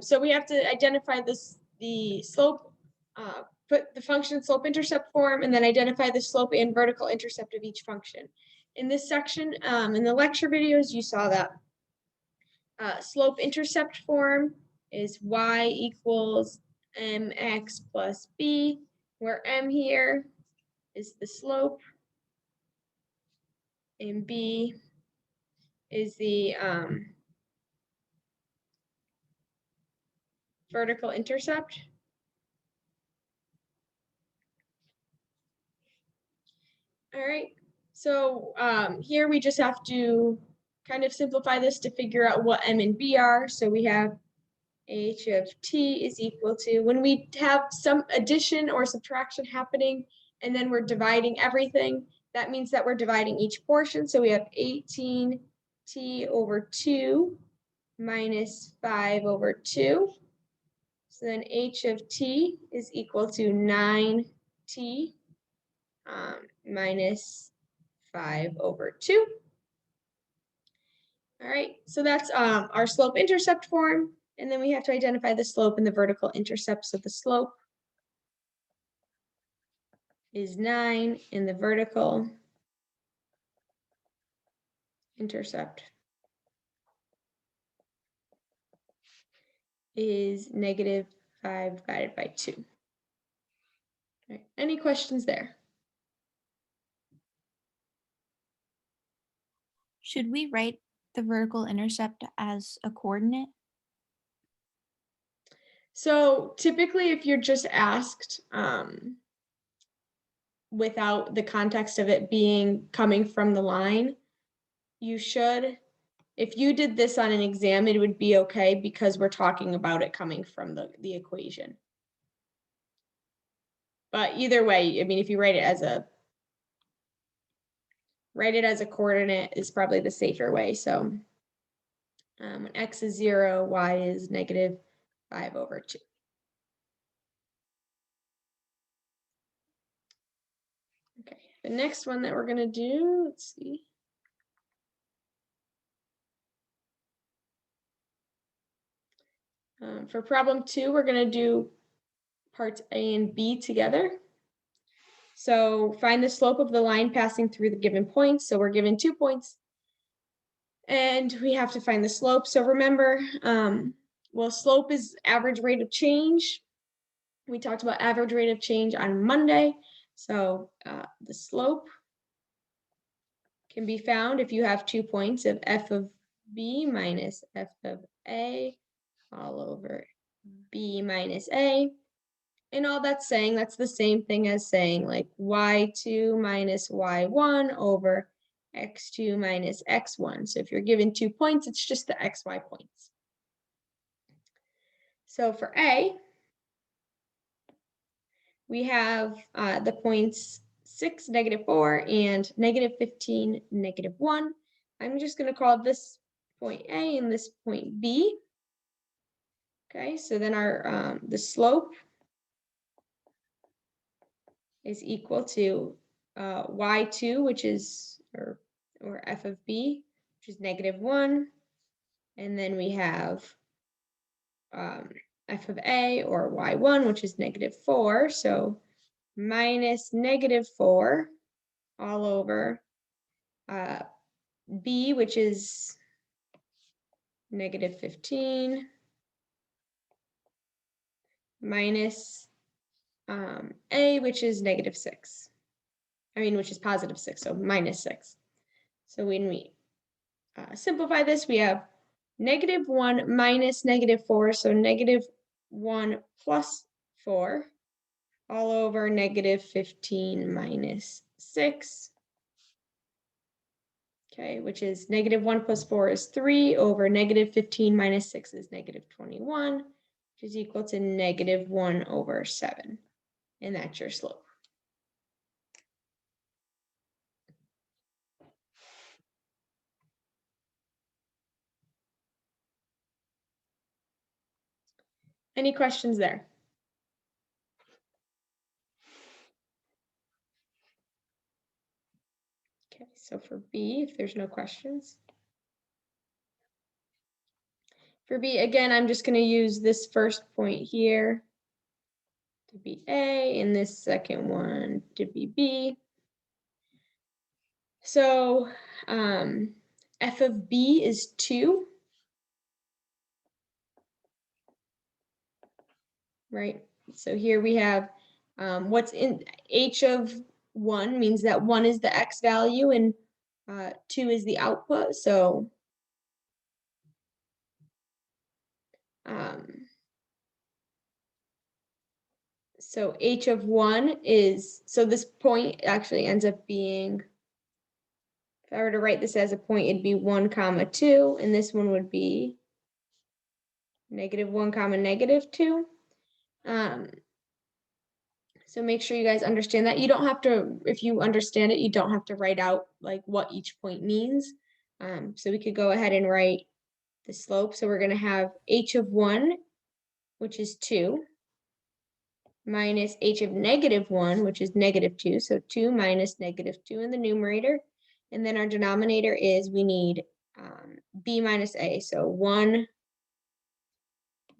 So we have to identify the slope, put the function slope intercept form, and then identify the slope and vertical intercept of each function. In this section, in the lecture videos, you saw that slope intercept form is y equals mx plus b, where m here is the slope and b is the vertical intercept. All right, so here we just have to kind of simplify this to figure out what m and b are. So we have h of t is equal to, when we have some addition or subtraction happening and then we're dividing everything, that means that we're dividing each portion. So we have 18t over 2 minus 5 over 2. So then h of t is equal to 9t minus 5 over 2. All right, so that's our slope intercept form. And then we have to identify the slope and the vertical intercept. So the slope is 9 and the vertical intercept is negative 5 divided by 2. All right, any questions there? Should we write the vertical intercept as a coordinate? So typically if you're just asked without the context of it being coming from the line, you should, if you did this on an exam, it would be okay because we're talking about it coming from the equation. But either way, I mean, if you write it as a coordinate is probably the safer way. So when x is 0, y is negative 5 over 2. Okay, the next one that we're going to do, let's see. For problem 2, we're going to do parts A and B together. So find the slope of the line passing through the given points. So we're given 2 points and we have to find the slope. So remember, well, slope is average rate of change. We talked about average rate of change on Monday. So the slope can be found if you have 2 points of f of b minus f of a all over b minus a. And all that's saying, that's the same thing as saying like y2 minus y1 over x2 minus x1. So if you're given 2 points, it's just the xy points. So for A, we have the points 6, negative 4, and negative 15, negative 1. I'm just going to call this point A and this point B. Okay, so then our the slope is equal to y2, which is, or f of b, which is negative 1. And then we have f of a, or y1, which is negative 4. So minus negative 4 all over b, which is negative 15, minus a, which is negative 6. I mean, which is positive 6, so minus 6. So when we simplify this, we have negative 1 minus negative 4, so negative 1 plus 4, all over negative 15 minus 6. Okay, which is negative 1 plus 4 is 3 over negative 15 minus 6 is negative 21, which is equal to negative 1 over 7. And that's your slope. Any questions there? Okay, so for B, if there's no questions. For B, again, I'm just going to use this first point here to be A and this second one to be B. So f of B is 2. Right? So here we have what's in h of 1 means that 1 is the x value and 2 is the output. So so h of 1 is, so this point actually ends up being, if I were to write this as a point, it'd be 1 comma 2, and this one would be -1 comma -2. So make sure you guys understand that. You don't have to, if you understand it, you don't have to write out like what each point means. So we could go ahead and write the slope. So we're going to have h of 1, which is 2, minus h of -1, which is -2. So 2 minus -2 in the numerator. And then our denominator is, we need b minus a. So 1,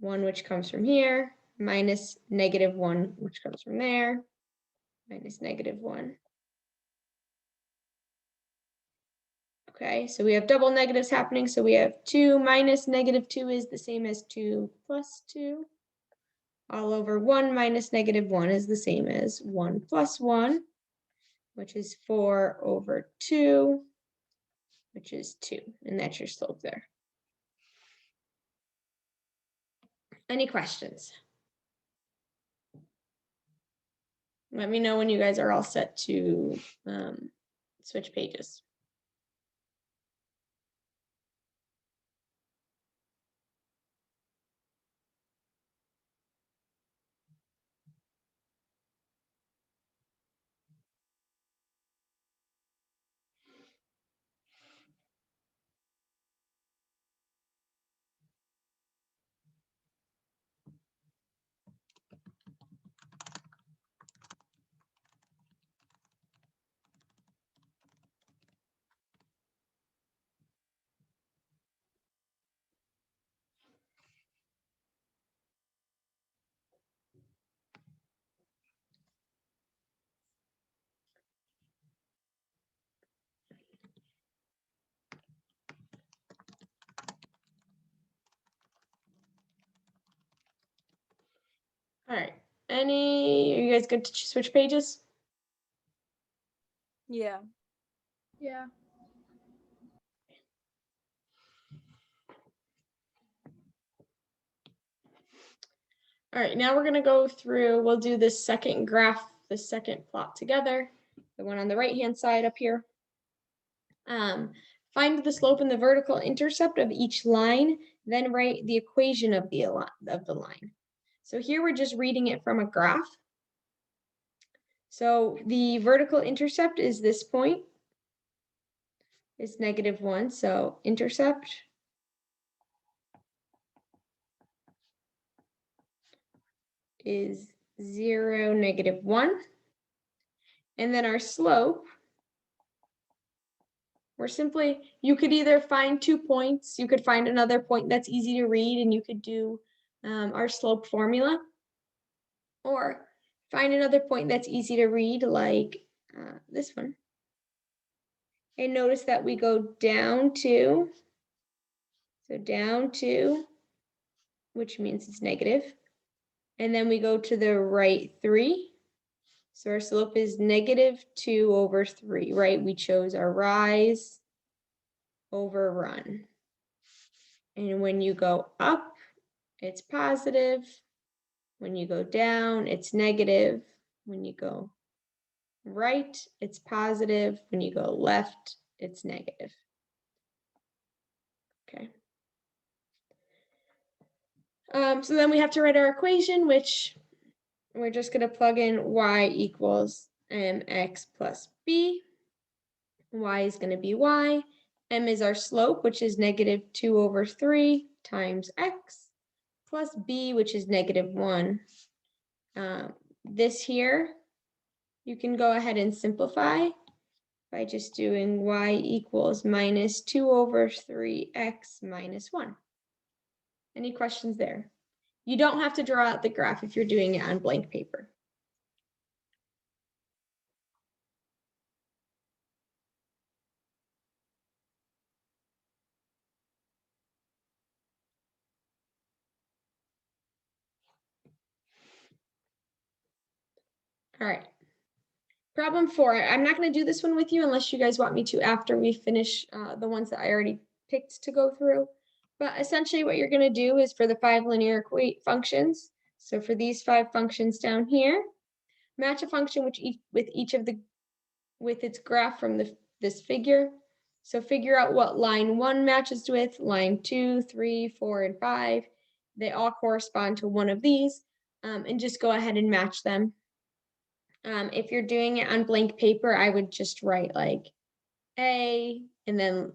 which comes from here, minus -1, which comes from there, minus -1. Okay, so we have double negatives happening. So we have 2 minus -2 is the same as 2 plus 2. All over 1 minus -1 is the same as 1 plus 1, which is 4 over 2, which is 2. And that's your slope there. Any questions? Let me know when you guys are all set to switch pages. All right. Are you guys good to switch pages? Yeah. Yeah. All right, now we're going to go through, we'll do this second graph, the second plot together, the one on the right-hand side up here. Find the slope and the vertical intercept of each line, then write the equation of the line. So here we're just reading it from a graph. So the vertical intercept is this point. It's -1, so intercept is 0, -1. And then our slope, we're simply, you could either find 2 points, you could find another point that's easy to read, and you could do our slope formula, or find another point that's easy to read, like this one. And notice that we go down 2, so down 2, which means it's negative. And then we go to the right 3. So our slope is -2 over 3, right? We chose our rise over run. And when you go up, it's positive. When you go down, it's negative. When you go right, it's positive. When you go left, it's negative. Okay. So then we have to write our equation, which we're just going to plug in y equals mx plus b. Y is going to be y. M is our slope, which is -2 over 3 times x, plus b, which is -1. This here, you can go ahead and simplify by just doing y equals -2 over 3x minus 1. Any questions there? You don't have to draw out the graph if you're doing it on blank paper. All right. Problem 4, I'm not going to do this one with you unless you guys want me to after we finish the ones that I already picked to go through. But essentially what you're going to do is for the 5 linear functions, so for these 5 functions down here, match a function with its graph from this figure. So figure out what line 1 matches with, line 2, 3, 4, and 5. They all correspond to one of these, and just go ahead and match them. If you're doing it on blank paper, I would just write like A and then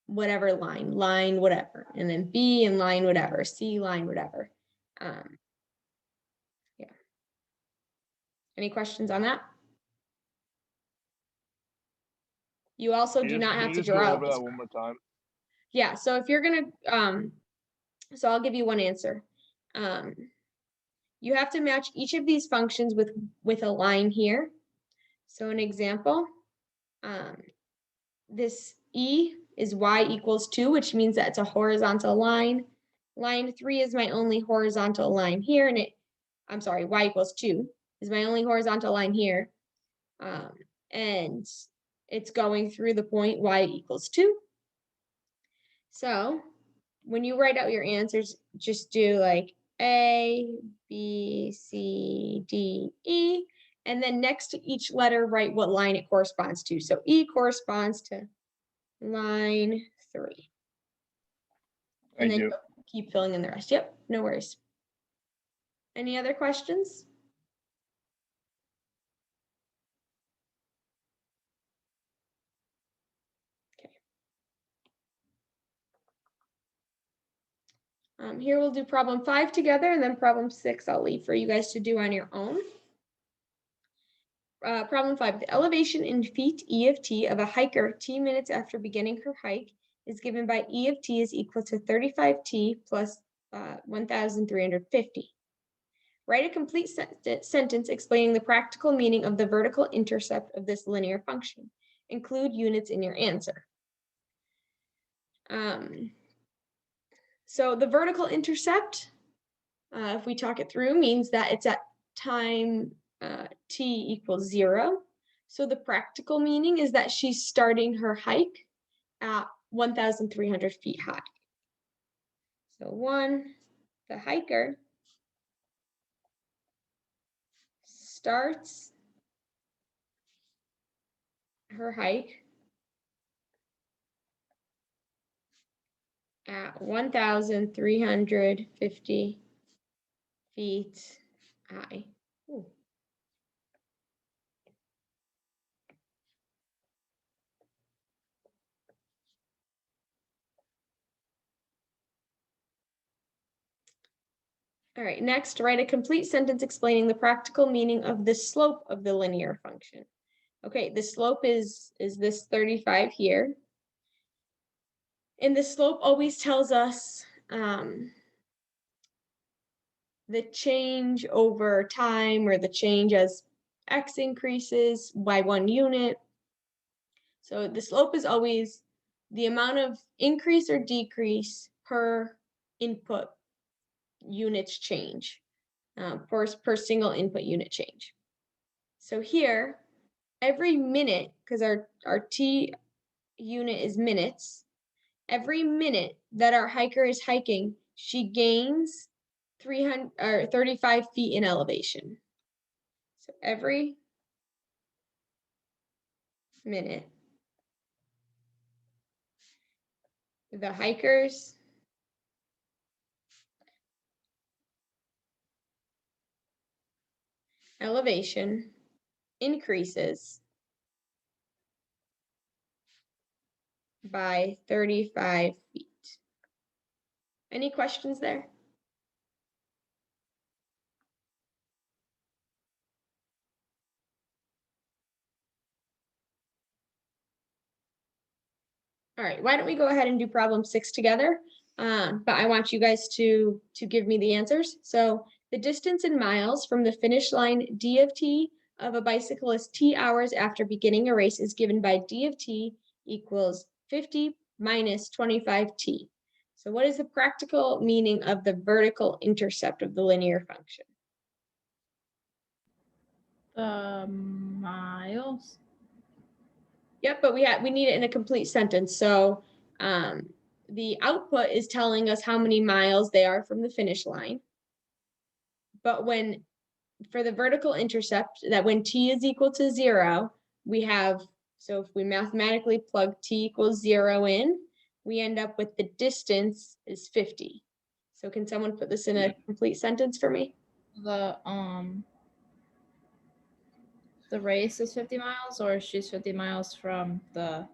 whatever line whatever, and then B and line whatever, C line whatever. Yeah. Any questions on that? You also do not have to draw out this. One more time? Yeah, so if you're gonna, so I'll give you one answer. You have to match each of these functions with a line here. So an example, this E is y equals 2, which means that it's a horizontal line. Line 3 is my only horizontal line here, and I'm sorry, y equals 2 is my only horizontal line here. And it's going through the point y equals 2. So when you write out your answers, just do like A, B, C, D, E, and then next to each letter, write what line it corresponds to. So E corresponds to line 3. And Thank then you. keep filling in the rest. Yep, no worries. Any other questions? Okay. Here we'll do problem 5 together, and then problem 6 I'll leave for you guys to do on your own. Problem 5, the elevation in feet E of t of a hiker t minutes after beginning her hike is given by E of t is equal to 35t plus 1,350. Write a complete sentence explaining the practical meaning of the vertical intercept of this linear function. Include units in your answer. So the vertical intercept, if we talk it through, means that it's at time t equals 0. So the practical meaning is that she's starting her hike at 1,300 feet high. So the hiker starts her hike at 1,350 feet high. Ooh. All right, next, write a complete sentence explaining the practical meaning of the slope of the linear function. Okay, the slope is this 35 here. And the slope always tells us the change over time, or the change as x increases by 1 unit. So the slope is always the amount of increase or decrease per input units change, per single input unit change. So here, every minute, because our t unit is minutes, every minute that our hiker is hiking, she gains 35 feet in elevation. So every minute, the hiker's elevation increases by 35 feet. Any questions there? All right, why don't we go ahead and do problem 6 together? but I want you guys to give me the answers. So the distance in miles from the finish line D of T of a bicyclist T hours after beginning a race is given by D of T equals 50 minus 25T. So what is the practical meaning of the vertical intercept of the linear function? Miles. Yep, but we need it in a complete sentence. So the output is telling us how many miles they are from the finish line. But for the vertical intercept, that when t is equal to 0, we have, so if we mathematically plug t equals 0 in, we end up with the distance is 50. So can someone put this in a complete sentence for me? The race is 50 miles, or she's 50 miles from the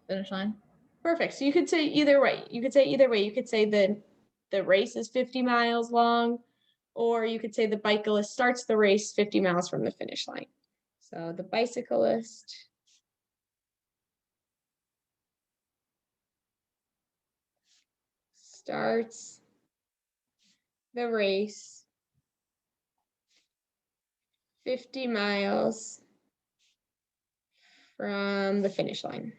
finish line? Perfect. So you could say either way. You could say either way. You could say the race is 50 miles long, or you could say the bicyclist starts the race 50 miles from the finish line. So the bicyclist starts the race 50 miles from the finish line.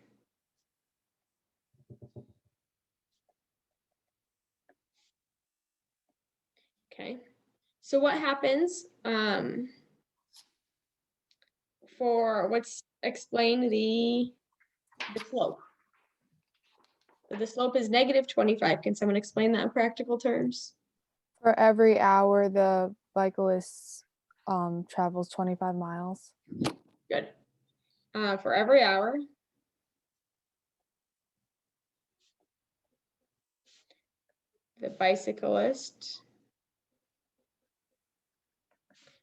Okay, so what happens let's explain the slope. So the slope is negative 25. Can someone explain that in practical terms? For every hour, the cyclist travels 25 miles. Good. For every hour, the bicyclist,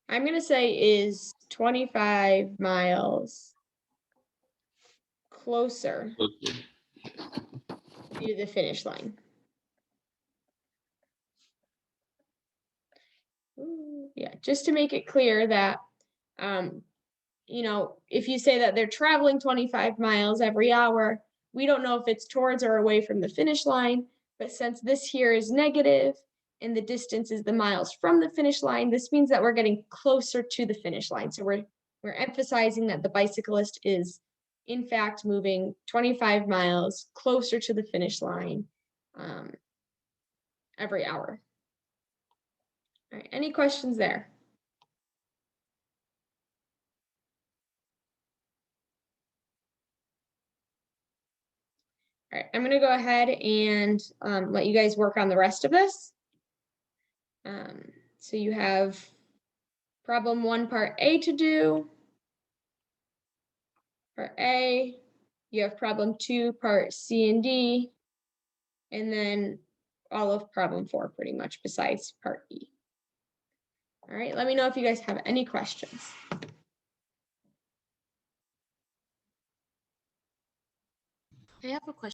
I'm going to say, is 25 miles closer to the finish line. Ooh, yeah, just to make it clear that, if you say that they're traveling 25 miles every hour, we don't know if it's towards or away from the finish line, but since this here is negative and the distance is the miles from the finish line, this means that we're getting closer to the finish line. So we're emphasizing that the bicyclist is in fact moving 25 miles closer to the finish line every hour. All right, any questions there? All right, I'm gonna go ahead and let you guys work on the rest of this. So you have problem 1, part A to do. Part A, you have problem 2, part C and D, and then all of problem 4 pretty much besides part E. All right, let me know if you guys have any questions. I have a question.